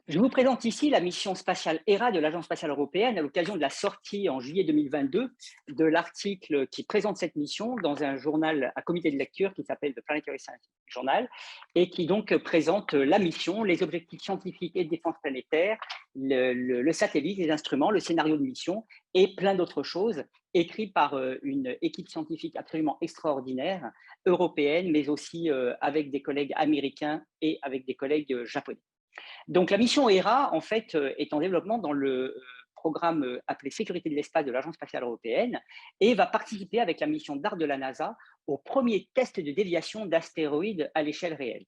Je vous présente ici la mission spatiale ERA de l'Agence spatiale européenne à l'occasion de la sortie en juillet 2022 de l'article qui présente cette mission dans un journal à comité de lecture qui s'appelle The Planetary Science Journal et qui donc présente la mission, les objectifs scientifiques et de défense planétaire, le satellite, les instruments, le scénario de mission et plein d'autres choses écrits par une équipe scientifique absolument extraordinaire, européenne, mais aussi avec des collègues américains et avec des collègues japonais. Donc la mission ERA, en fait, est en développement dans le programme appelé Sécurité de l'espace de l'Agence spatiale européenne et va participer avec la mission DART de la NASA au premier test de déviation d'astéroïdes à l'échelle réelle.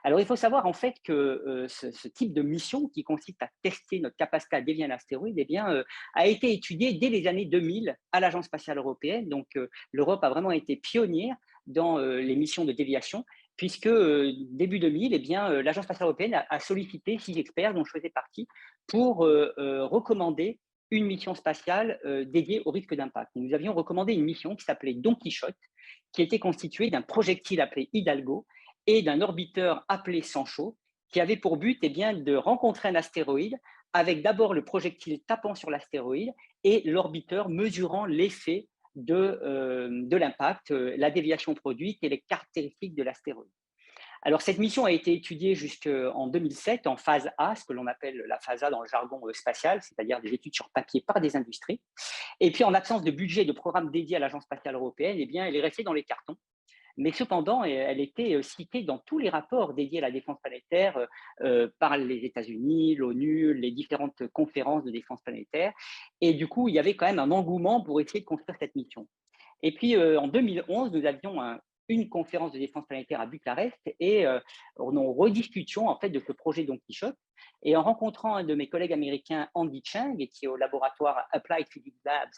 Alors, il faut savoir en fait que ce type de mission qui consiste à tester notre capacité à dévier un astéroïde eh bien, a été étudié dès les années 2000 à l'Agence spatiale européenne. Donc, l'Europe a vraiment été pionnière dans les missions de déviation puisque début 2000, eh bien, l'Agence spatiale européenne a sollicité 6 experts dont je faisais partie pour recommander une mission spatiale dédiée au risque d'impact. Nous avions recommandé une mission qui s'appelait Don Quichotte, qui était constituée d'un projectile appelé Hidalgo et d'un orbiteur appelé Sancho, qui avait pour but eh bien, de rencontrer un astéroïde avec d'abord le projectile tapant sur l'astéroïde et l'orbiteur mesurant l'effet de l'impact, la déviation produite et les caractéristiques de l'astéroïde. Alors, cette mission a été étudiée jusqu'en 2007 en phase A, ce que l'on appelle la phase A dans le jargon spatial, c'est-à-dire des études sur papier par des industries. Et puis, en absence de budget et de programme dédié à l'Agence spatiale européenne, eh bien, elle est restée dans les cartons. Mais cependant, elle était citée dans tous les rapports dédiés à la défense planétaire par les États-Unis, l'ONU, les différentes conférences de défense planétaire. Et du coup, il y avait quand même un engouement pour essayer de construire cette mission. Et puis, en 2011, nous avions une conférence de défense planétaire à Bucarest et nous rediscutions en fait de ce projet Don Quichotte. Et en rencontrant un de mes collègues américains, Andy Chang, qui est au laboratoire Applied Physics Labs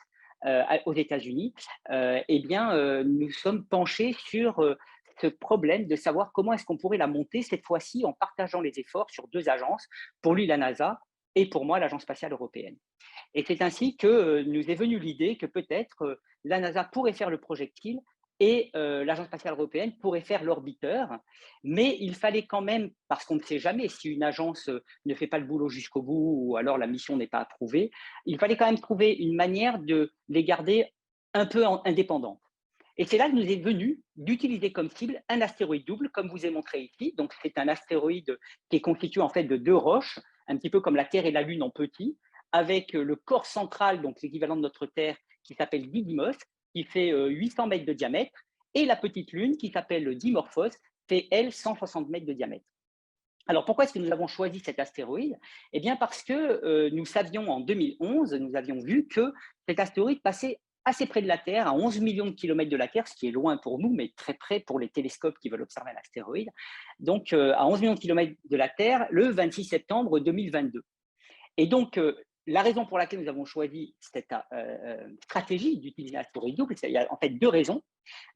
aux États-Unis, eh bien, nous sommes penchés sur ce problème de savoir comment est-ce qu'on pourrait la monter cette fois-ci en partageant les efforts sur 2 agences, pour lui la NASA et pour moi l'Agence spatiale européenne. Et c'est ainsi que nous est venue l'idée que peut-être la NASA pourrait faire le projectile et l'Agence spatiale européenne pourrait faire l'orbiteur, mais il fallait quand même, parce qu'on ne sait jamais si une agence ne fait pas le boulot jusqu'au bout ou alors la mission n'est pas approuvée, il fallait quand même trouver une manière de les garder un peu indépendants. Et c'est là que nous est venu d'utiliser comme cible un astéroïde double, comme vous ai montré ici. Donc, c'est un astéroïde qui est constitué en fait de 2 roches, un petit peu comme la Terre et la Lune en petit, avec le corps central, donc l'équivalent de notre Terre, qui s'appelle Didymos, qui fait 800 mètres de diamètre, et la petite Lune, qui s'appelle Dimorphos, fait, elle, 160 mètres de diamètre. Alors, pourquoi est-ce que nous avons choisi cet astéroïde? Eh bien, parce que nous savions en 2011, nous avions vu que cet astéroïde passait assez près de la Terre, à 11 millions de kilomètres de la Terre, ce qui est loin pour nous, mais très près pour les télescopes qui veulent observer un astéroïde. Donc, à 11 millions de kilomètres de la Terre, le 26 septembre 2022. Et donc, la raison pour laquelle nous avons choisi cette stratégie d'utiliser l'astéroïde double, il y a en fait 2 raisons.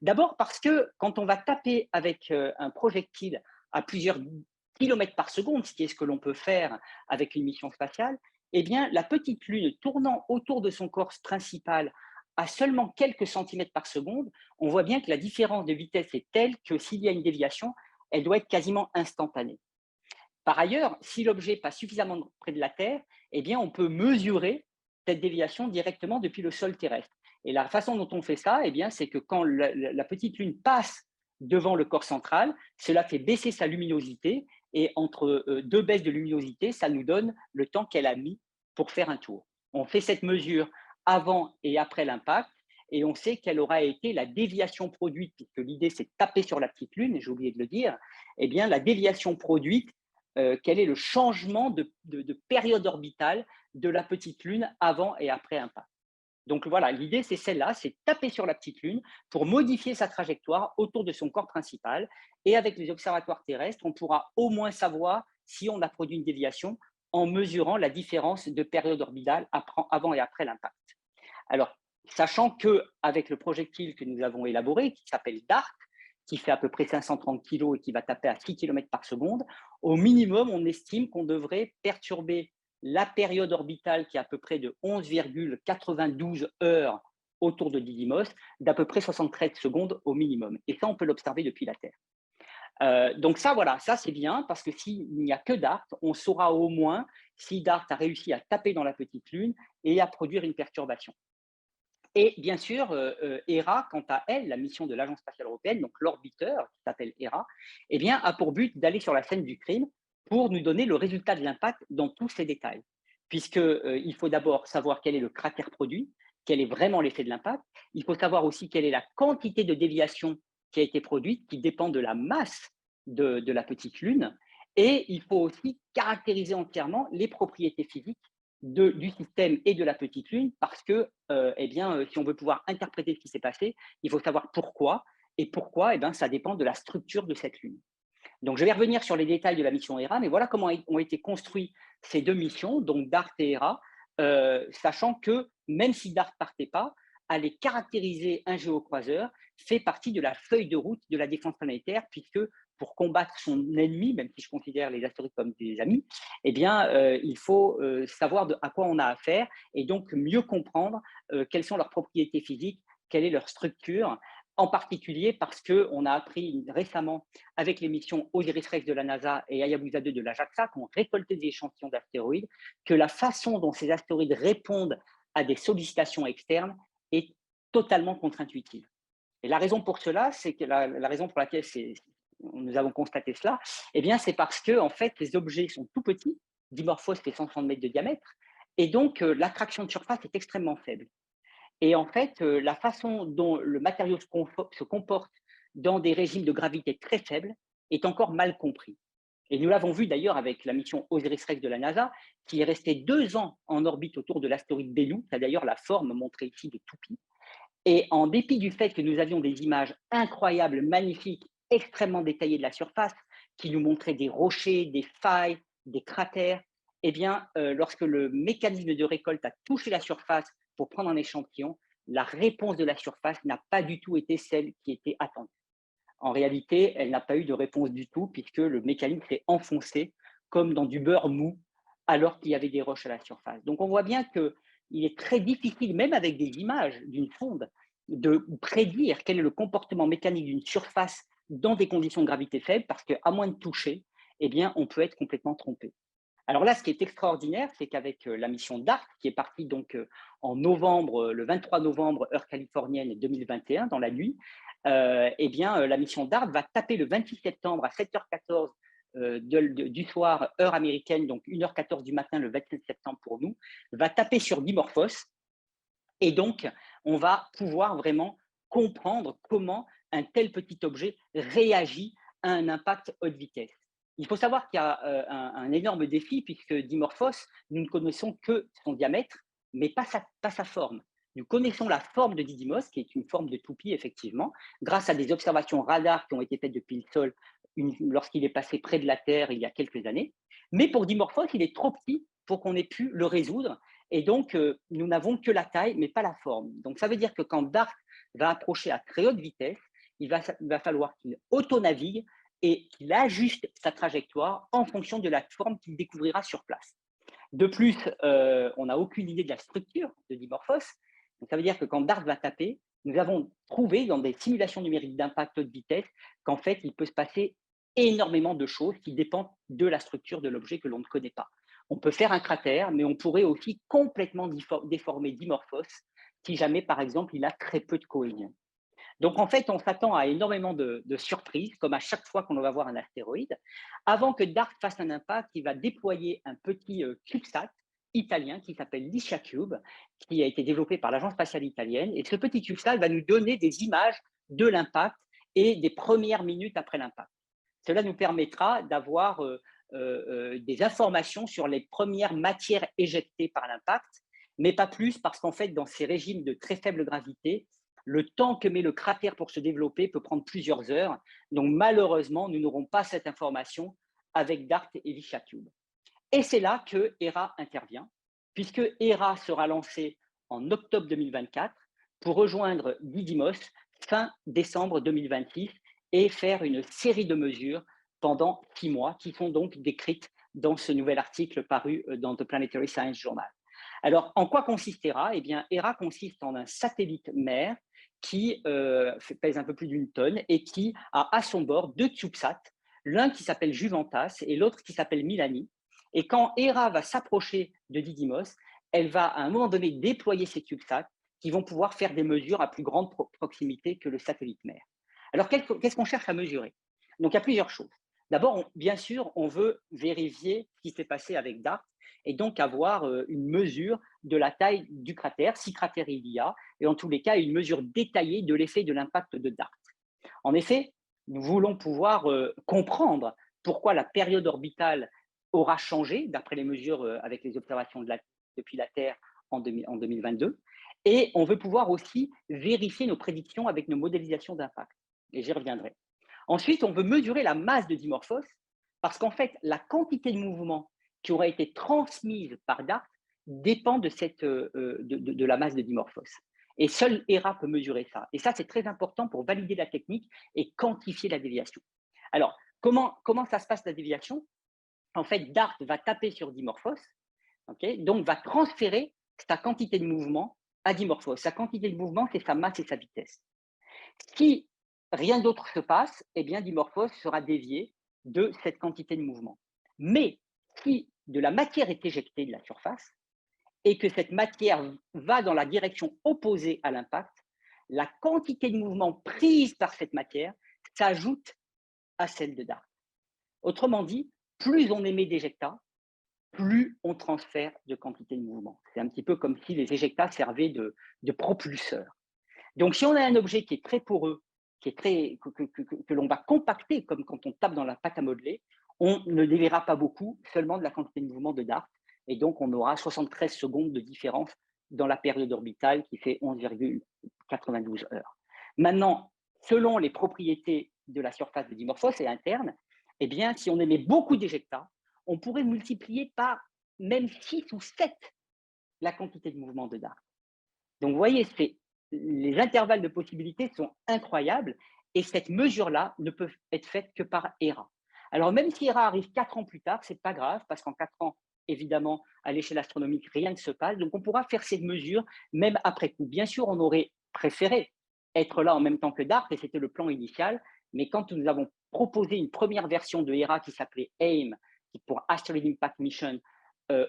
D'abord parce que quand on va taper avec un projectile à plusieurs kilomètres par seconde, ce qui est ce que l'on peut faire avec une mission spatiale, eh bien, la petite Lune tournant autour de son corps principal à seulement quelques centimètres par seconde, on voit bien que la différence de vitesse est telle que s'il y a une déviation, elle doit être quasiment instantanée. Par ailleurs, si l'objet passe suffisamment près de la Terre, eh bien, on peut mesurer cette déviation directement depuis le sol terrestre. Et la façon dont on fait ça, eh bien, c'est que quand la petite Lune passe devant le corps central, cela fait baisser sa luminosité. Et entre 2 baisses de luminosité, ça nous donne le temps qu'elle a mis pour faire un tour. On fait cette mesure avant et après l'impact. Et on sait quelle aura été la déviation produite, puisque l'idée c'est de taper sur la petite Lune, j'ai oublié de le dire, eh bien la déviation produite quel est le changement de période orbitale de la petite Lune avant et après impact. Donc voilà, l'idée c'est celle-là, c'est taper sur la petite Lune pour modifier sa trajectoire autour de son corps principal. Et avec les observatoires terrestres, on pourra au moins savoir si on a produit une déviation en mesurant la différence de période orbitale avant et après l'impact. Alors, sachant qu'avec le projectile que nous avons élaboré, qui s'appelle DART, qui fait à peu près 530 kg et qui va taper à 6 km par seconde, au minimum, on estime qu'on devrait perturber la période orbitale qui est à peu près de 11,92 heures autour de Didymos, d'à peu près 73 secondes au minimum. Et ça, on peut l'observer depuis la Terre. Donc ça, voilà, ça c'est bien parce que s'il n'y a que DART, on saura au moins si DART a réussi à taper dans la petite lune et à produire une perturbation. Et bien sûr, Hera, quant à elle, la mission de l'Agence spatiale européenne, donc l'orbiteur qui s'appelle Hera, eh bien, a pour but d'aller sur la scène du crime pour nous donner le résultat de l'impact dans tous ses détails. Puisqu'il faut d'abord savoir quel est le cratère produit, quel est vraiment l'effet de l'impact. Il faut savoir aussi quelle est la quantité de déviation qui a été produite, qui dépend de la masse de la petite lune. Et il faut aussi caractériser entièrement les propriétés physiques du système et de la petite lune parce que, eh bien, si on veut pouvoir interpréter ce qui s'est passé, il faut savoir pourquoi. Et pourquoi, eh bien, ça dépend de la structure de cette lune. Donc, je vais revenir sur les détails de la mission Hera, mais voilà comment ont été construites ces deux missions, donc DART et Hera, sachant que même si DART ne partait pas, aller caractériser un géocroiseur fait partie de la feuille de route de la défense planétaire, puisque pour combattre son ennemi, même si je considère les astéroïdes comme des amis, eh bien, il faut savoir à quoi on a affaire et donc mieux comprendre quelles sont leurs propriétés physiques, quelle est leur structure, en particulier parce qu'on a appris récemment avec les missions OSIRIS-REx de la NASA et Hayabusa 2 de la JAXA, qui ont récolté des échantillons d'astéroïdes, que la façon dont ces astéroïdes répondent à des sollicitations externes est totalement contre-intuitive. Et la raison pour cela, c'est que la raison pour laquelle nous avons constaté cela, eh bien, c'est parce que en fait, les objets sont tout petits. Dimorphos fait 160 mètres de diamètre, et donc l'attraction de surface est extrêmement faible. Et en fait, la façon dont le matériau se comporte dans des régimes de gravité très faibles est encore mal compris. Et nous l'avons vu d'ailleurs avec la mission OSIRIS-REx de la NASA, qui est restée 2 ans en orbite autour de l'astéroïde Bennu, qui a d'ailleurs la forme montrée ici de toupie. Et en dépit du fait que nous avions des images incroyables, magnifiques, extrêmement détaillées de la surface, qui nous montraient des rochers, des failles, des cratères, eh bien, lorsque le mécanisme de récolte a touché la surface pour prendre un échantillon, la réponse de la surface n'a pas du tout été celle qui était attendue. En réalité, elle n'a pas eu de réponse du tout puisque le mécanisme s'est enfoncé comme dans du beurre mou alors qu'il y avait des roches à la surface. Donc on voit bien qu'il est très difficile, même avec des images d'une sonde, de prédire quel est le comportement mécanique d'une surface dans des conditions de gravité faible parce qu'à moins de toucher, eh bien, on peut être complètement trompé. Alors là, ce qui est extraordinaire, c'est qu'avec la mission DART, qui est partie donc en novembre, le 23 novembre, heure californienne 2021, dans la nuit, eh bien, la mission DART va taper le 26 septembre à 7h14 du soir, heure américaine, donc 1h14 du matin, le 27 septembre pour nous, va taper sur Dimorphos. Et donc, on va pouvoir vraiment comprendre comment un tel petit objet réagit à un impact haute vitesse. Il faut savoir qu'il y a un énorme défi puisque Dimorphos, nous ne connaissons que son diamètre, mais pas sa forme. Nous connaissons la forme de Didymos, qui est une forme de toupie, effectivement, grâce à des observations radar qui ont été faites depuis le sol lorsqu'il est passé près de la Terre il y a quelques années. Mais pour Dimorphos, il est trop petit pour qu'on ait pu le résoudre. Et donc, nous n'avons que la taille, mais pas la forme. Donc, ça veut dire que quand DART va approcher à très haute vitesse, il va falloir qu'il autonavigue et qu'il ajuste sa trajectoire en fonction de la forme qu'il découvrira sur place. De plus, on n'a aucune idée de la structure de Dimorphos. Donc, ça veut dire que quand DART va taper, nous avons trouvé dans des simulations numériques d'impact haute vitesse qu'en fait, il peut se passer énormément de choses qui dépendent de la structure de l'objet que l'on ne connaît pas. On peut faire un cratère, mais on pourrait aussi complètement déformer Dimorphos si jamais, par exemple, il a très peu de cohésion. Donc, en fait, on s'attend à énormément de surprises, comme à chaque fois qu'on va voir un astéroïde. Avant que DART fasse un impact, il va déployer un petit CubeSat italien qui s'appelle LiciaCube, qui a été développé par l'Agence spatiale italienne. Et ce petit CubeSat va nous donner des images de l'impact et des premières minutes après l'impact. Cela nous permettra d'avoir des informations sur les premières matières éjectées par l'impact, mais pas plus parce qu'en fait, dans ces régimes de très faible gravité, le temps que met le cratère pour se développer peut prendre plusieurs heures. Donc, malheureusement, nous n'aurons pas cette information avec DART et LiciaCube. Et c'est là que Hera intervient, puisque Hera sera lancée en octobre 2024 pour rejoindre Didymos fin décembre 2026 et faire une série de mesures pendant 6 mois, qui sont donc décrites dans ce nouvel article paru dans The Planetary Science Journal. Alors, en quoi consistera? Eh bien, Hera consiste en un satellite mère qui pèse un peu plus d'1 tonne et qui a à son bord 2 CubeSats l'un qui s'appelle Juventas et l'autre qui s'appelle Milani. Et quand Hera va s'approcher de Didymos, elle va à un moment donné déployer ses CubeSats qui vont pouvoir faire des mesures à plus grande proximité que le satellite mère. Alors, qu'est-ce qu'on cherche à mesurer? Donc, il y a plusieurs choses. D'abord, bien sûr, on veut vérifier ce qui s'est passé avec DART et donc avoir une mesure de la taille du cratère, si cratère il y a, et en tous les cas, une mesure détaillée de l'effet de l'impact de DART. En effet, nous voulons pouvoir comprendre pourquoi la période orbitale aura changé, d'après les mesures avec les observations depuis la Terre en 2022. Et on veut pouvoir aussi vérifier nos prédictions avec nos modélisations d'impact. Et j'y reviendrai. Ensuite, on veut mesurer la masse de Dimorphos, parce qu'en fait, la quantité de mouvement qui aura été transmise par DART dépend de la masse de Dimorphos. Et seul Hera peut mesurer ça. Et ça, c'est très important pour valider la technique et quantifier la déviation. Alors, comment ça se passe la déviation? En fait, DART va taper sur Dimorphos, donc va transférer sa quantité de mouvement à Dimorphos. Sa quantité de mouvement, c'est sa masse et sa vitesse. Si rien d'autre se passe, eh bien, Dimorphos sera dévié de cette quantité de mouvement. Mais si de la matière est éjectée de la surface et que cette matière va dans la direction opposée à l'impact, la quantité de mouvement prise par cette matière s'ajoute à celle de DART. Autrement dit, plus on émet d'éjectats, plus on transfère de quantité de mouvement. C'est un petit peu comme si les éjectats servaient de propulseurs. Donc, si on a un objet qui est très poreux, que l'on va compacter, comme quand on tape dans la pâte à modeler, on ne déviera pas beaucoup, seulement de la quantité de mouvement de DART. Et donc, on aura 73 secondes de différence dans la période orbitale qui fait 11,92 heures. Maintenant, selon les propriétés de la surface de Dimorphos et interne, eh bien, si on émet beaucoup d'éjectats, on pourrait multiplier par même 6 ou 7 la quantité de mouvement de DART. Donc, vous voyez, les intervalles de possibilités sont incroyables et cette mesure-là ne peut être faite que par Hera. Alors, même si Hera arrive 4 ans plus tard, ce n'est pas grave parce qu'en 4 ans, évidemment, à l'échelle astronomique, rien ne se passe. Donc, on pourra faire cette mesure même après coup. Bien sûr, on aurait préféré être là en même temps que DART et c'était le plan initial. Mais quand nous avons proposé une première version de Hera qui s'appelait AIM, pour Asteroid Impact Mission,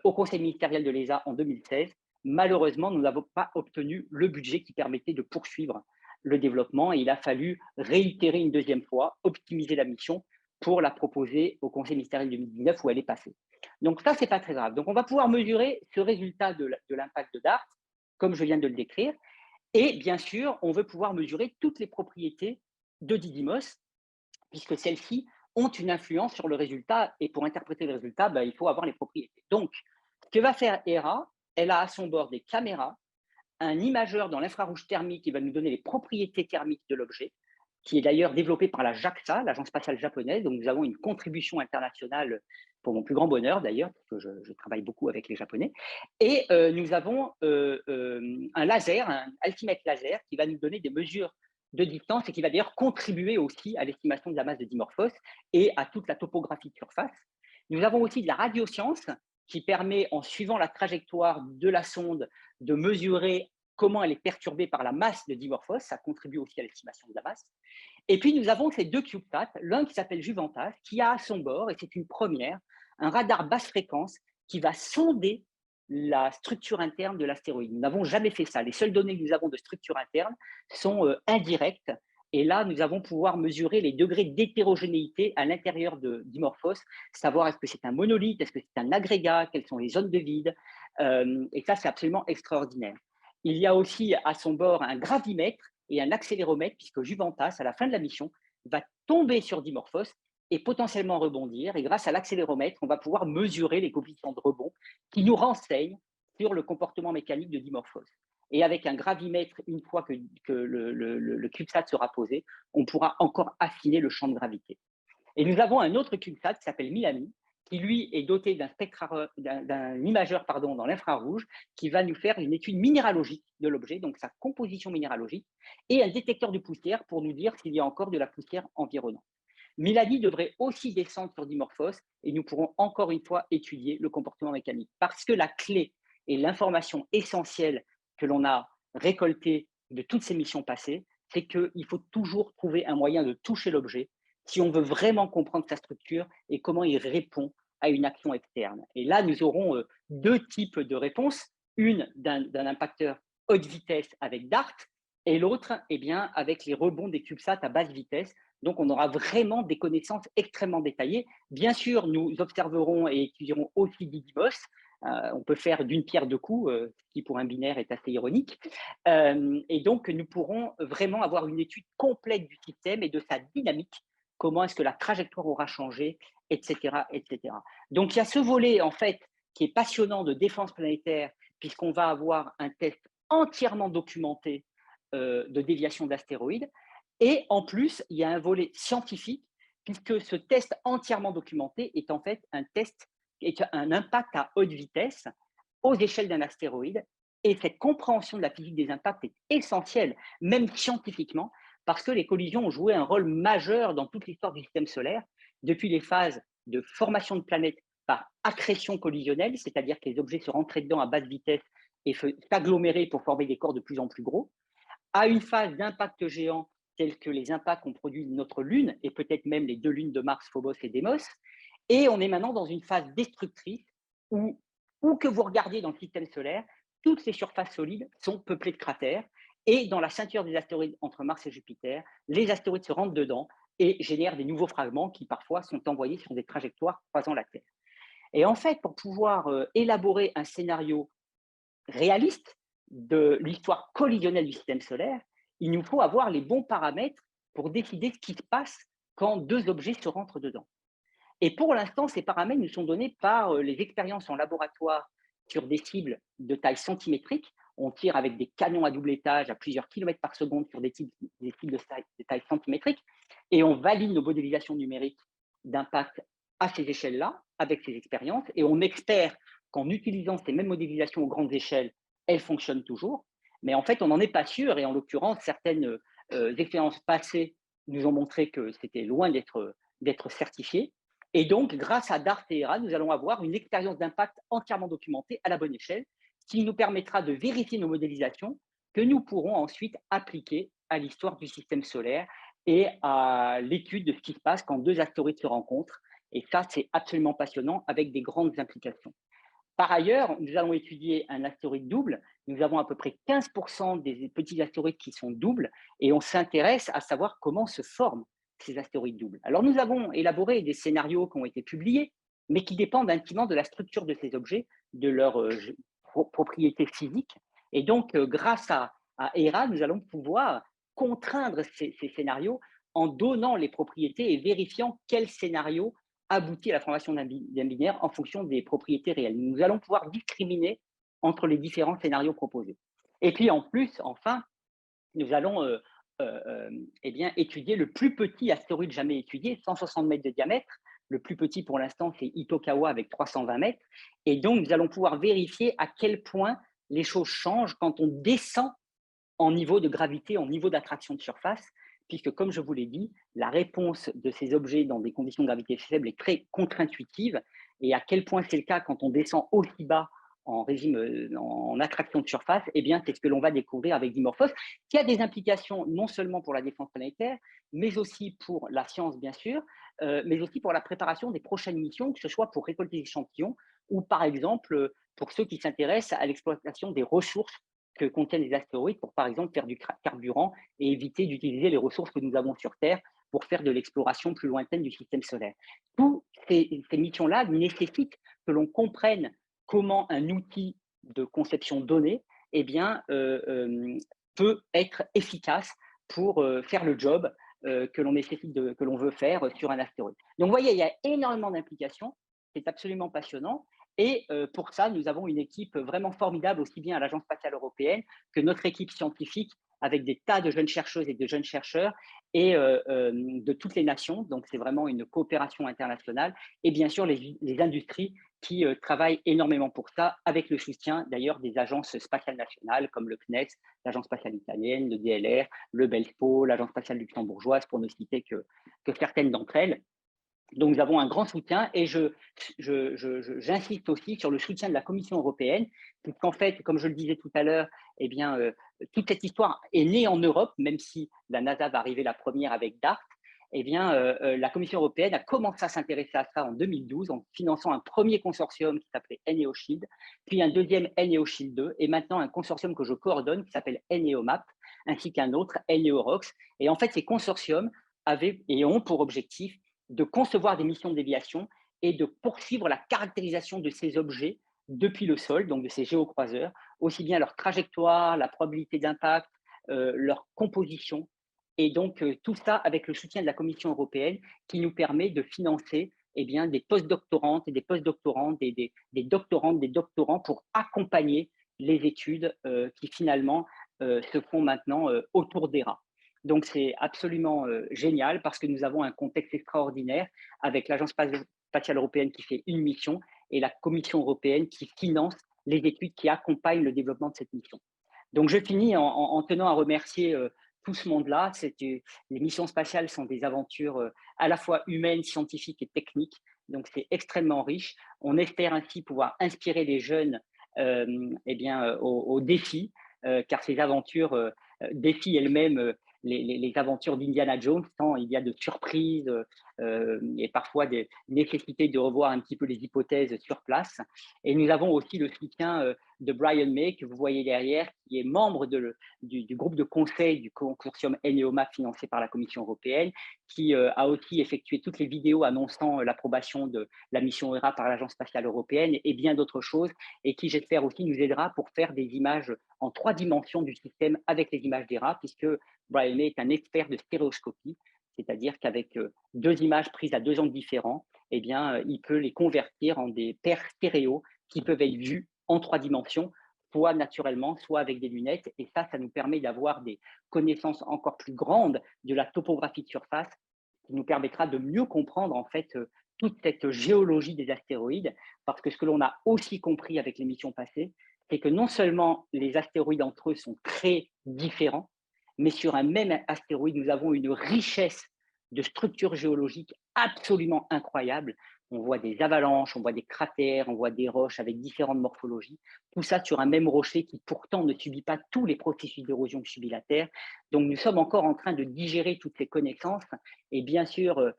au Conseil ministériel de l'ESA en 2016, malheureusement, nous n'avons pas obtenu le budget qui permettait de poursuivre le développement et il a fallu réitérer une deuxième fois, optimiser la mission pour la proposer au Conseil ministériel 2019 où elle est passée. Donc ça, ce n'est pas très grave. Donc on va pouvoir mesurer ce résultat de l'impact de DART, comme je viens de le décrire. Et bien sûr, on veut pouvoir mesurer toutes les propriétés de Didymos, puisque celles-ci ont une influence sur le résultat. Et pour interpréter le résultat, il faut avoir les propriétés. Donc, ce que va faire Hera, elle a à son bord des caméras, un imageur dans l'infrarouge thermique qui va nous donner les propriétés thermiques de l'objet, qui est d'ailleurs développé par la JAXA, l'agence spatiale japonaise. Donc, nous avons une contribution internationale pour mon plus grand bonheur d'ailleurs, parce que je travaille beaucoup avec les Japonais. Et nous avons un laser, un Ultimate laser, qui va nous donner des mesures de distance et qui va d'ailleurs contribuer aussi à l'estimation de la masse de Dimorphos et à toute la topographie de surface. Nous avons aussi de la radioscience qui permet, en suivant la trajectoire de la sonde, de mesurer comment elle est perturbée par la masse de Dimorphos. Ça contribue aussi à l'estimation de la masse. Et puis, nous avons ces deux CubeSats, l'un qui s'appelle Juventas, qui a à son bord, et c'est une première, un radar basse fréquence qui va sonder la structure interne de l'astéroïde. Nous n'avons jamais fait ça. Les seules données que nous avons de structure interne sont indirectes. Et là, nous allons pouvoir mesurer les degrés d'hétérogénéité à l'intérieur de Dimorphos, savoir est-ce que c'est un monolithe, est-ce que c'est un agrégat, quelles sont les zones de vide. Et ça, c'est absolument extraordinaire. Il y a aussi à son bord un gravimètre et un accéléromètre, puisque Juventas, à la fin de la mission, va tomber sur Dimorphos et potentiellement rebondir. Et grâce à l'accéléromètre, on va pouvoir mesurer les coefficients de rebond qui nous renseignent sur le comportement mécanique de Dimorphos. Et avec un gravimètre, une fois que le CubeSat sera posé, on pourra encore affiner le champ de gravité. Et nous avons un autre CubeSat qui s'appelle Milani, qui lui est doté d'un imageur dans l'infrarouge qui va nous faire une étude minéralogique de l'objet, donc sa composition minéralogique, et un détecteur de poussière pour nous dire s'il y a encore de la poussière environnante. Milani devrait aussi descendre sur Dimorphos et nous pourrons encore une fois étudier le comportement mécanique. Parce que la clé et l'information essentielle que l'on a récoltée de toutes ces missions passées, c'est qu'il faut toujours trouver un moyen de toucher l'objet si on veut vraiment comprendre sa structure et comment il répond à une action externe. Et là, nous aurons deux types de réponses, une d'un impacteur haute vitesse avec DART et l'autre eh bien, avec les rebonds des CubeSats à basse vitesse. Donc, on aura vraiment des connaissances extrêmement détaillées. Bien sûr, nous observerons et étudierons aussi DDoS. On peut faire d'une pierre deux coups, ce qui pour un binaire est assez ironique. Et donc, nous pourrons vraiment avoir une étude complète du système et de sa dynamique, comment est-ce que la trajectoire aura changé, etc., etc. Donc, il y a ce volet, en fait, qui est passionnant de défense planétaire, puisqu'on va avoir un test entièrement documenté de déviation d'astéroïdes. Et en plus, il y a un volet scientifique, puisque ce test entièrement documenté est en fait un test, est un impact à haute vitesse aux échelles d'un astéroïde. Et cette compréhension de la physique des impacts est essentielle, même scientifiquement, parce que les collisions ont joué un rôle majeur dans toute l'histoire du système solaire, depuis les phases de formation de planètes par accrétion collisionnelle, c'est-à-dire que les objets se rentraient dedans à basse vitesse et s'agglomérer pour former des corps de plus en plus gros, à une phase d'impact géant tels que les impacts qu'ont produit notre Lune et peut-être même les deux lunes de Mars, Phobos et Deimos. Et on est maintenant dans une phase destructrice où que vous regardiez dans le système solaire, toutes les surfaces solides sont peuplées de cratères. Et dans la ceinture des astéroïdes entre Mars et Jupiter, les astéroïdes se rentrent dedans et génèrent des nouveaux fragments qui parfois sont envoyés sur des trajectoires croisant la Terre. Et en fait, pour pouvoir élaborer un scénario réaliste de l'histoire collisionnelle du système solaire, il nous faut avoir les bons paramètres pour décider ce qui se passe quand deux objets se rentrent dedans. Et pour l'instant, ces paramètres nous sont donnés par les expériences en laboratoire sur des cibles de taille centimétrique. On tire avec des canons à double étage à plusieurs kilomètres par seconde sur des cibles de taille centimétrique et on valide nos modélisations numériques d'impact à ces échelles-là avec ces expériences et on espère qu'en utilisant ces mêmes modélisations aux grandes échelles, elles fonctionnent toujours. Mais en fait, on n'en est pas sûr et en l'occurrence, certaines expériences passées nous ont montré que c'était loin d'être certifié. Et donc, grâce à DART et ERA, nous allons avoir une expérience d'impact entièrement documentée à la bonne échelle, qui nous permettra de vérifier nos modélisations que nous pourrons ensuite appliquer à l'histoire du système solaire et à l'étude de ce qui se passe quand deux astéroïdes se rencontrent. Et ça, c'est absolument passionnant avec des grandes implications. Par ailleurs, nous allons étudier un astéroïde double. Nous avons à peu près 15% des petits astéroïdes qui sont doubles et on s'intéresse à savoir comment se forment ces astéroïdes doubles. Alors, nous avons élaboré des scénarios qui ont été publiés, mais qui dépendent intimement de la structure de ces objets, de leurs propriétés physiques. Et donc, grâce à ERA, nous allons pouvoir contraindre ces scénarios en donnant les propriétés et vérifiant quel scénario aboutit à la formation d'un binaire en fonction des propriétés réelles. Nous allons pouvoir discriminer entre les différents scénarios proposés. Et puis en plus, enfin, nous allons eh bien, étudier le plus petit astéroïde jamais étudié, 160 mètres de diamètre. Le plus petit pour l'instant, c'est Itokawa avec 320 mètres. Et donc, nous allons pouvoir vérifier à quel point les choses changent quand on descend en niveau de gravité, en niveau d'attraction de surface, puisque, comme je vous l'ai dit, la réponse de ces objets dans des conditions de gravité faible est très contre-intuitive. Et à quel point c'est le cas quand on descend aussi bas en régime en attraction de surface, eh bien, c'est ce que l'on va découvrir avec Dimorphos, qui a des implications non seulement pour la défense planétaire, mais aussi pour la science, bien sûr, mais aussi pour la préparation des prochaines missions, que ce soit pour récolter des échantillons ou, par exemple, pour ceux qui s'intéressent à l'exploitation des ressources que contiennent les astéroïdes pour, par exemple, faire du carburant et éviter d'utiliser les ressources que nous avons sur Terre pour faire de l'exploration plus lointaine du système solaire. Toutes ces missions-là nécessitent que l'on comprenne comment un outil de conception donnée eh bien, peut être efficace pour faire le job que l'on nécessite que l'on veut faire sur un astéroïde. Donc, vous voyez, il y a énormément d'implications. C'est absolument passionnant. Et pour ça, nous avons une équipe vraiment formidable, aussi bien à l'Agence spatiale européenne que notre équipe scientifique, avec des tas de jeunes chercheuses et de jeunes chercheurs et de toutes les nations. Donc, c'est vraiment une coopération internationale. Et bien sûr, les industries qui travaillent énormément pour ça, avec le soutien d'ailleurs des agences spatiales nationales comme le CNES, l'Agence spatiale italienne, le DLR, le BELSPO, l'Agence spatiale luxembourgeoise, pour ne citer que certaines d'entre elles. Donc, nous avons un grand soutien et j'insiste aussi sur le soutien de la Commission européenne, puisqu'en fait, comme je le disais tout à l'heure, eh bien, toute cette histoire est née en Europe, même si la NASA va arriver la première avec DART. eh bien, la Commission européenne a commencé à s'intéresser à ça en 2012 en finançant un premier consortium qui s'appelait NeoShield, puis un deuxième NeoShield 2, et maintenant un consortium que je coordonne qui s'appelle NeoMap, ainsi qu'un autre, NeoRox. Et en fait, ces consortiums avaient et ont pour objectif de concevoir des missions de déviation et de poursuivre la caractérisation de ces objets depuis le sol, donc de ces géocroiseurs, aussi bien leur trajectoire, la probabilité d'impact, leur composition. Et donc, tout ça avec le soutien de la Commission européenne qui nous permet de financer eh bien, des postdoctorantes et des postdoctorants, des doctorantes, des doctorants pour accompagner les études qui finalement se font maintenant autour des rats. Donc, c'est absolument génial parce que nous avons un contexte extraordinaire avec l'Agence spatiale européenne qui fait une mission et la Commission européenne qui finance les études qui accompagnent le développement de cette mission. Donc, je finis en tenant à remercier tout ce monde-là. Les missions spatiales sont des aventures à la fois humaines, scientifiques et techniques. Donc, c'est extrêmement riche. On espère ainsi pouvoir inspirer les jeunes eh bien, au défi, car ces aventures défient elles-mêmes les aventures d'Indiana Jones, tant il y a de surprises et parfois des nécessités de revoir un petit peu les hypothèses sur place. Et nous avons aussi le soutien de Brian May, que vous voyez derrière, qui est membre du groupe de conseil du consortium NeoMap financé par la Commission européenne, qui a aussi effectué toutes les vidéos annonçant l'approbation de la mission ERA par l'Agence spatiale européenne et bien d'autres choses, et qui, j'espère aussi, nous aidera pour faire des images en 3 dimensions du système avec les images d'ERA, puisque Brian May est un expert de stéréoscopie, c'est-à-dire qu'avec 2 images prises à 2 angles différents, eh bien, il peut les convertir en des paires stéréo qui peuvent être vues en 3 dimensions, soit naturellement, soit avec des lunettes. Et ça nous permet d'avoir des connaissances encore plus grandes de la topographie de surface, qui nous permettra de mieux comprendre en fait toute cette géologie des astéroïdes. Parce que ce que l'on a aussi compris avec les missions passées, c'est que non seulement les astéroïdes entre eux sont très différents, mais sur un même astéroïde, nous avons une richesse de structures géologiques absolument incroyable. On voit des avalanches, on voit des cratères, on voit des roches avec différentes morphologies. Tout ça sur un même rocher qui pourtant ne subit pas tous les processus d'érosion que subit la Terre. Donc nous sommes encore en train de digérer toutes ces connaissances. Et bien sûr,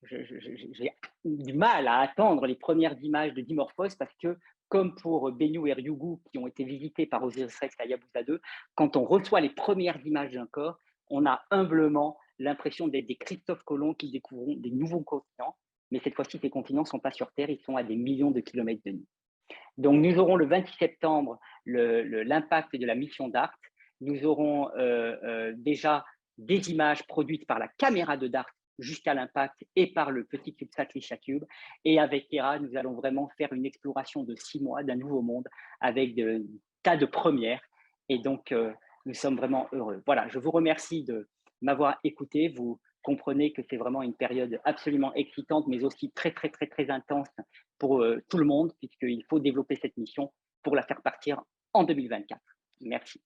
j'ai du mal à attendre les premières images de Dimorphos parce que, comme pour Bennu et Ryugu qui ont été visités par Osiris-Rex à Hayabusa 2, quand on reçoit les premières images d'un corps, on a humblement l'impression d'être des Christophe Colomb qui découvrent des nouveaux continents. Mais cette fois-ci, ces continents ne sont pas sur Terre, ils sont à des millions de kilomètres de nous. Donc, nous aurons le 26 septembre l'impact de la mission DART. Nous aurons déjà des images produites par la caméra de DART jusqu'à l'impact et par le petit CubeSat LisaCube. Et avec ERA, nous allons vraiment faire une exploration de 6 mois d'un nouveau monde avec des tas de premières. Et donc, nous sommes vraiment heureux. Voilà, je vous remercie de m'avoir écouté. Vous comprenez que c'est vraiment une période absolument excitante, mais aussi très, très, très, très intense pour tout le monde, puisqu'il faut développer cette mission pour la faire partir en 2024. Merci.